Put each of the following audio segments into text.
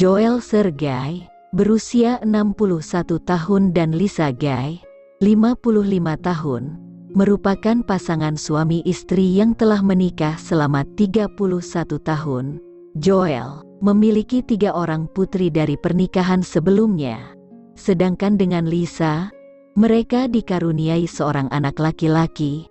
Joel Sergey, berusia 61 tahun dan Lisa Gay, 55 tahun, merupakan pasangan suami istri yang telah menikah selama 31 tahun. Joel memiliki 3 orang putri dari pernikahan sebelumnya. Sedangkan dengan Lisa, mereka dikaruniai seorang anak laki-laki.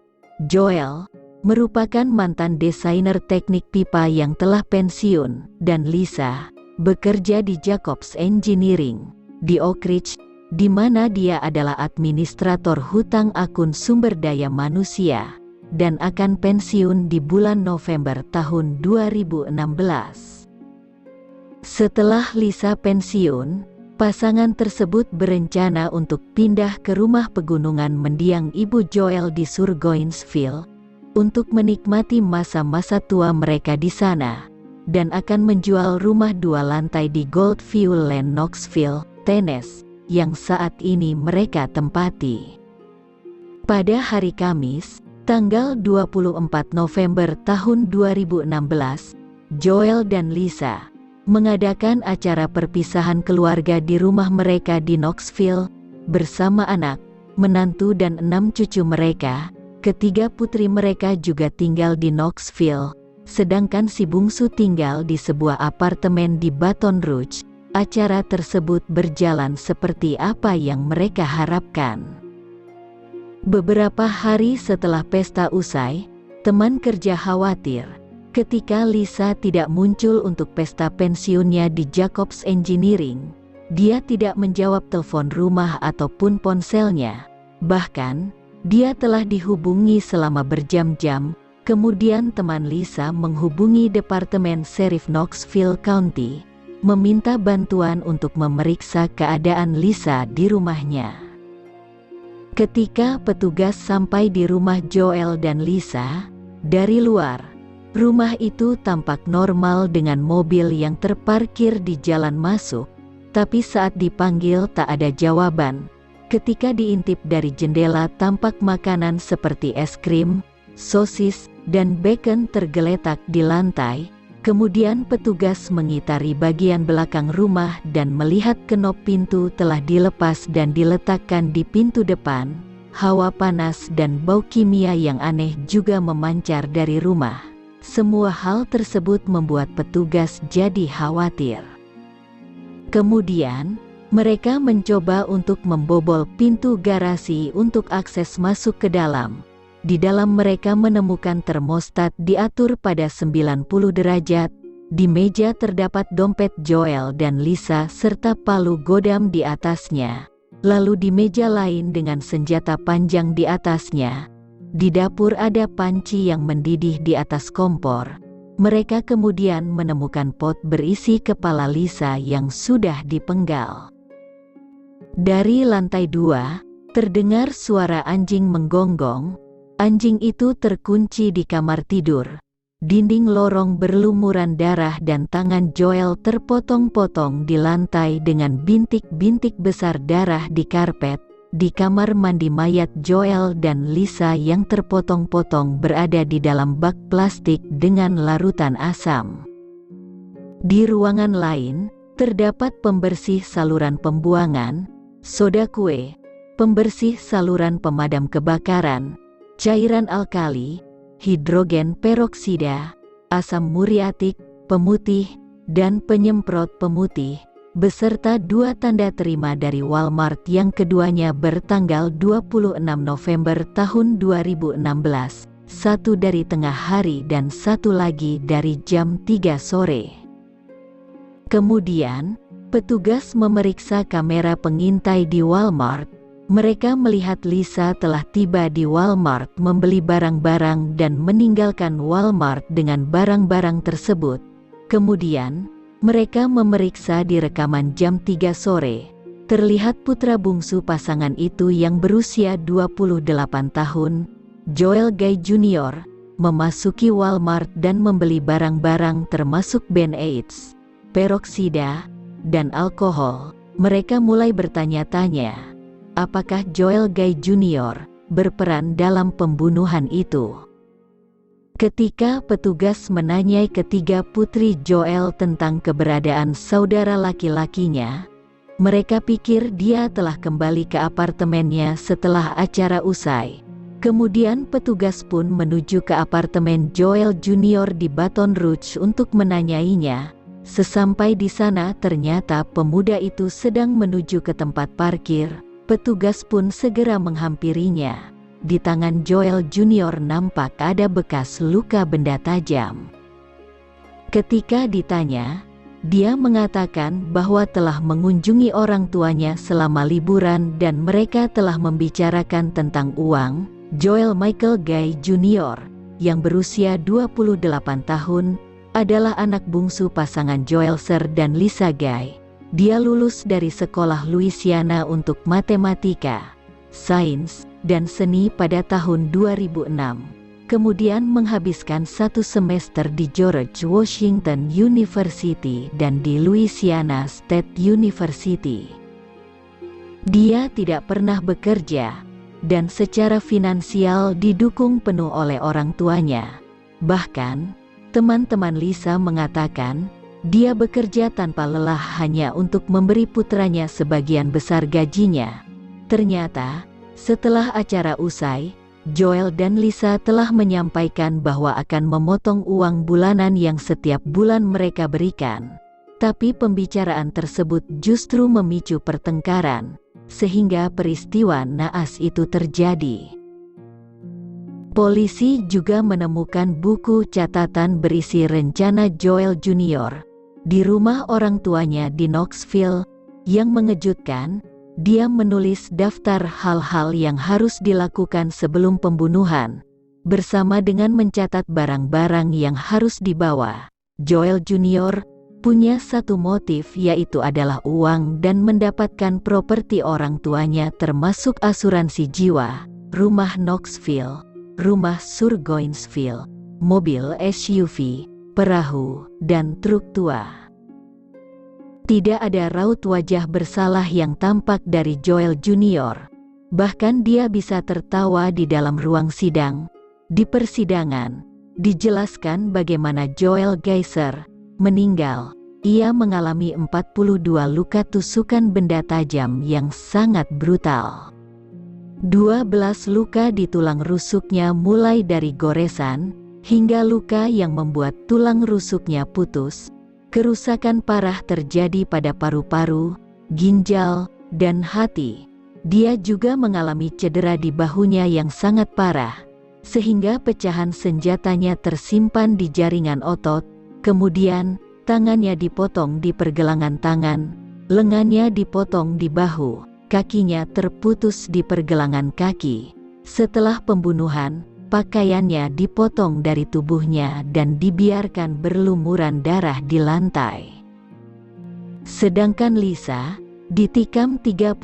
Joel merupakan mantan desainer teknik pipa yang telah pensiun, dan Lisa bekerja di Jacobs Engineering di Oak Ridge, di mana dia adalah administrator hutang akun sumber daya manusia, dan akan pensiun di bulan November tahun 2016. Setelah Lisa pensiun, pasangan tersebut berencana untuk pindah ke rumah pegunungan mendiang ibu Joel di Surgoinsville untuk menikmati masa-masa tua mereka di sana, dan akan menjual rumah 2 lantai di Goldview Lane, Knoxville, Tennessee, yang saat ini mereka tempati. Pada hari Kamis, tanggal 24 November tahun 2016, Joel dan Lisa mengadakan acara perpisahan keluarga di rumah mereka di Knoxville, bersama anak, menantu dan 6 cucu mereka. Ketiga putri mereka juga tinggal di Knoxville, sedangkan si bungsu tinggal di sebuah apartemen di Baton Rouge. Acara tersebut berjalan seperti apa yang mereka harapkan. Beberapa hari setelah pesta usai, teman kerja khawatir ketika Lisa tidak muncul untuk pesta pensiunnya di Jacobs Engineering. Dia tidak menjawab telepon rumah ataupun ponselnya. Bahkan, dia telah dihubungi selama berjam-jam. Kemudian teman Lisa menghubungi Departemen Sheriff Knoxville County, meminta bantuan untuk memeriksa keadaan Lisa di rumahnya. Ketika petugas sampai di rumah Joel dan Lisa, dari luar, rumah itu tampak normal dengan mobil yang terparkir di jalan masuk, tapi saat dipanggil tak ada jawaban. Ketika diintip dari jendela tampak makanan seperti es krim, sosis, dan bacon tergeletak di lantai. Kemudian petugas mengitari bagian belakang rumah dan melihat kenop pintu telah dilepas dan diletakkan di pintu depan. Hawa panas dan bau kimia yang aneh juga memancar dari rumah. Semua hal tersebut membuat petugas jadi khawatir. Kemudian, mereka mencoba untuk membobol pintu garasi untuk akses masuk ke dalam. Di dalam mereka menemukan termostat diatur pada 90 derajat. Di meja terdapat dompet Joel dan Lisa serta palu godam di atasnya. Lalu di meja lain dengan senjata panjang di atasnya. Di dapur ada panci yang mendidih di atas kompor. Mereka kemudian menemukan pot berisi kepala Lisa yang sudah dipenggal. Dari lantai 2, terdengar suara anjing menggonggong. Anjing itu terkunci di kamar tidur. Dinding lorong berlumuran darah dan tangan Joel terpotong-potong di lantai dengan bintik-bintik besar darah di karpet. Di kamar mandi mayat Joel dan Lisa yang terpotong-potong berada di dalam bak plastik dengan larutan asam. Di ruangan lain, terdapat pembersih saluran pembuangan, soda kue, pembersih saluran pemadam kebakaran, cairan alkali, hidrogen peroksida, asam muriatik, pemutih, dan penyemprot pemutih, beserta 2 tanda terima dari Walmart yang keduanya bertanggal 26 November tahun 2016, satu dari tengah hari dan satu lagi dari jam 3 sore. Kemudian, petugas memeriksa kamera pengintai di Walmart. Mereka melihat Lisa telah tiba di Walmart membeli barang-barang dan meninggalkan Walmart dengan barang-barang tersebut. Kemudian, mereka memeriksa di rekaman jam 3 sore. Terlihat putra bungsu pasangan itu yang berusia 28 tahun, Joel Gay Jr., memasuki Walmart dan membeli barang-barang termasuk band-aids, peroksida, dan alkohol. Mereka mulai bertanya-tanya, apakah Joel Gay Jr. berperan dalam pembunuhan itu? Ketika petugas menanyai ketiga putri Joel tentang keberadaan saudara laki-lakinya, mereka pikir dia telah kembali ke apartemennya setelah acara usai. Kemudian petugas pun menuju ke apartemen Joel Junior di Baton Rouge untuk menanyainya. Sesampai di sana ternyata pemuda itu sedang menuju ke tempat parkir. Petugas pun segera menghampirinya. Di tangan Joel Junior nampak ada bekas luka benda tajam. Ketika ditanya, dia mengatakan bahwa telah mengunjungi orang tuanya selama liburan dan mereka telah membicarakan tentang uang. Joel Michael Guy Jr., yang berusia 28 tahun, adalah anak bungsu pasangan Joel Sir dan Lisa Guy. Dia lulus dari sekolah Louisiana untuk matematika, sains, dan seni pada tahun 2006. Kemudian menghabiskan 1 semester di George Washington University dan di Louisiana State University. Dia tidak pernah bekerja, dan secara finansial didukung penuh oleh orang tuanya. Bahkan, teman-teman Lisa mengatakan, dia bekerja tanpa lelah hanya untuk memberi putranya sebagian besar gajinya. Ternyata, setelah acara usai, Joel dan Lisa telah menyampaikan bahwa akan memotong uang bulanan yang setiap bulan mereka berikan. Tapi pembicaraan tersebut justru memicu pertengkaran, sehingga peristiwa naas itu terjadi. Polisi juga menemukan buku catatan berisi rencana Joel Jr. di rumah orang tuanya di Knoxville. Yang mengejutkan, dia menulis daftar hal-hal yang harus dilakukan sebelum pembunuhan, bersama dengan mencatat barang-barang yang harus dibawa. Joel Jr. punya satu motif, yaitu adalah uang dan mendapatkan properti orang tuanya termasuk asuransi jiwa, rumah Knoxville, rumah Surgoinsville, mobil SUV, perahu, dan truk tua. Tidak ada raut wajah bersalah yang tampak dari Joel Jr. Bahkan dia bisa tertawa di dalam ruang sidang. Di persidangan, dijelaskan bagaimana Joel Geyser meninggal. Ia mengalami 42 luka tusukan benda tajam yang sangat brutal. 12 luka di tulang rusuknya mulai dari goresan, hingga luka yang membuat tulang rusuknya putus. Kerusakan parah terjadi pada paru-paru, ginjal, dan hati. Dia juga mengalami cedera di bahunya yang sangat parah, sehingga pecahan senjatanya tersimpan di jaringan otot. Kemudian, tangannya dipotong di pergelangan tangan, lengannya dipotong di bahu, kakinya terputus di pergelangan kaki. Setelah pembunuhan, pakaiannya dipotong dari tubuhnya dan dibiarkan berlumuran darah di lantai. Sedangkan Lisa ditikam 31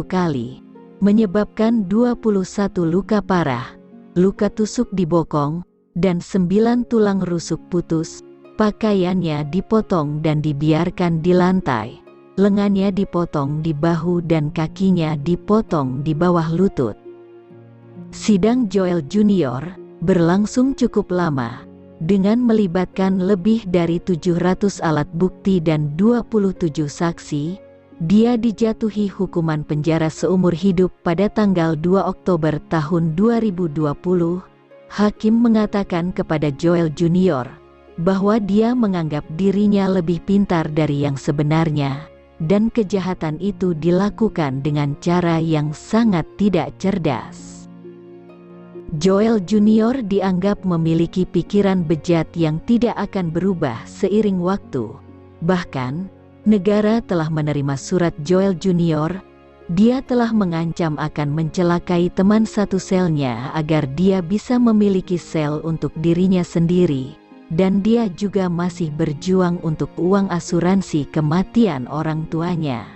kali, menyebabkan 21 luka parah, luka tusuk di bokong, dan 9 tulang rusuk putus. Pakaiannya dipotong dan dibiarkan di lantai, lengannya dipotong di bahu dan kakinya dipotong di bawah lutut. Sidang Joel Jr. berlangsung cukup lama, dengan melibatkan lebih dari 700 alat bukti dan 27 saksi. Dia dijatuhi hukuman penjara seumur hidup pada tanggal 2 Oktober tahun 2020. Hakim mengatakan kepada Joel Jr. bahwa dia menganggap dirinya lebih pintar dari yang sebenarnya, dan kejahatan itu dilakukan dengan cara yang sangat tidak cerdas. Joel Jr. dianggap memiliki pikiran bejat yang tidak akan berubah seiring waktu. Bahkan, negara telah menerima surat Joel Jr. Dia telah mengancam akan mencelakai teman satu selnya agar dia bisa memiliki sel untuk dirinya sendiri. Dan dia juga masih berjuang untuk uang asuransi kematian orang tuanya.